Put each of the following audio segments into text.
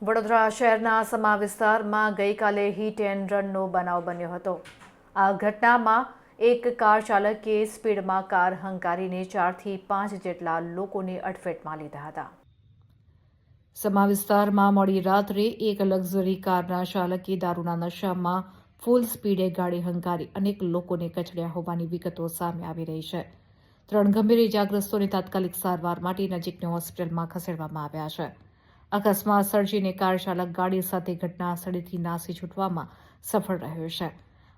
વડોદરા શહેરના સમા વિસ્તારમાં ગઈકાલે હિટ એન્ડ રનનો બનાવ બન્યો હતો। આ ઘટનામાં એક કાર ચાલકે સ્પીડમાં કાર હંકારીને 4 થી 5 જેટલા લોકોને અડફેટમાં લીધા હતા। સમા વિસ્તારમાં મોડી રાત્રે એક લક્ઝરી કારના ચાલકે દારૂના નશામાં ફૂલ સ્પીડે ગાડી હંકારી અનેક લોકોને કચડ્યા હોવાની વિગતો સામે આવી રહી છે। 3 ગંભીર ઇજાગ્રસ્તોને તાત્કાલિક સારવાર માટે નજીકની હોસ્પિટલમાં ખસેડવામાં આવ્યા છે। અકસ્માત સર્જીને કાર ચાલક ગાડી સાથે ઘટના સ્થળેથી નાસી છૂટવામાં સફળ રહ્યો છે।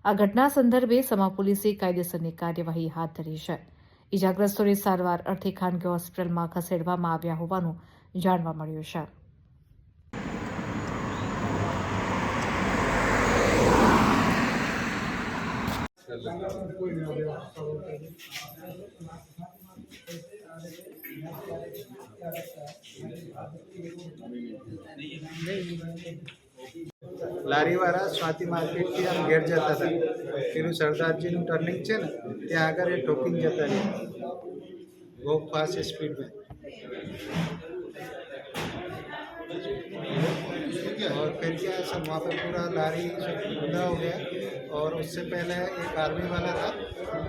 આ ઘટના સંદર્ભે સમા પોલીસે કાયદેસરની કાર્યવાહી હાથ ધરી છે। ઇજાગ્રસ્તોને સારવાર અર્થે ખાનગી હોસ્પિટલમાં ખસેડવામાં આવ્યા હોવાનું જાણવા મળ્યું છે। લારીવાળા સ્વાતિ માર્કેટથી આમ ઘેર જતા હતા। પેલું સરદારજીનું ટર્નિંગ છે ને ત્યાં આગળ એ ઠોકીને જતા રહ્યા બહુ ફાस्ट स्पीड में। और फिर क्या सब वहाँ पर पूरा लारी सब खुला हो गया। और उससे पहले एक आर्मी वाला था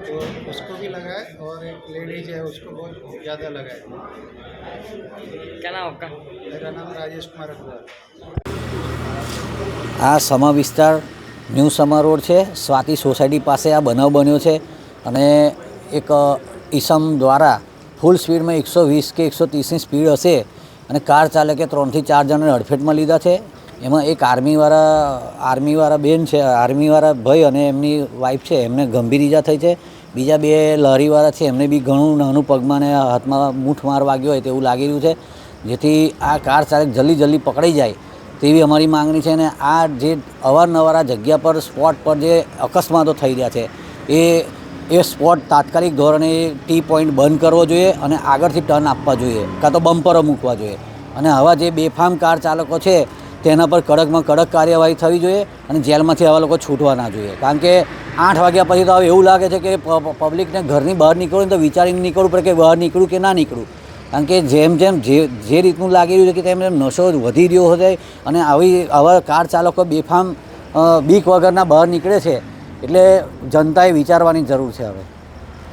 तो उसको भी लगाए और एक लेडीज है उसको बहुत ज़्यादा लगाए। क्या नाम आपका? मेरा नाम राजेश कुमार अग्रवाल। આ સમા વિસ્તાર ન્યૂ સમા રોડ છે, સ્વાતિ સોસાયટી પાસે આ બનાવ બન્યો છે અને એક ઈસમ દ્વારા ફૂલ સ્પીડમાં 120 કે 130ની સ્પીડ હશે અને કાર ચાલકે 3 થી 4 જણાને અડફેટમાં લીધા છે। એમાં એક આર્મીવાળા બેન છે, આર્મીવાળા ભાઈ અને એમની વાઈફ છે, એમને ગંભીર ઈજા થઈ છે। બીજા 2 લારીવાળા છે એમને બી ઘણું નાનું પગમાં ને હાથમાં મૂઠ માર વાગ્યો હોય તેવું લાગી રહ્યું છે, જેથી આ કાર ચાલક જલ્દી પકડાઈ જાય તેવી અમારી માંગણી છે। અને આ જે અવારનવાર આ જગ્યા પર સ્પોટ પર જે અકસ્માતો થઈ રહ્યા છે એ સ્પોટ તાત્કાલિક ધોરણે ટી પોઈન્ટ બંધ કરવો જોઈએ અને આગળથી ટર્ન આપવા જોઈએ, કાં તો બમ્પરો મૂકવા જોઈએ। અને આવા જે બેફામ કાર ચાલકો છે તેના પર કડકમાં કડક કાર્યવાહી થવી જોઈએ અને જેલમાંથી આવા લોકો છૂટવા ના જોઈએ। કારણ કે 8 વાગ્યા પછી તો હવે એવું લાગે છે કે પબ્લિકને ઘરની બહાર નીકળવું તો વિચારીને નીકળવું પડે કે બહાર નીકળું કે ના નીકળું। કારણ કે જેમ જે રીતનું લાગી રહ્યું છે કે તેમ નશો વધી રહ્યો હોય અને આવા કાર ચાલકો બેફામ બીક વગરના બહાર નીકળે છે, એટલે જનતાએ વિચારવાની જરૂર છે હવે।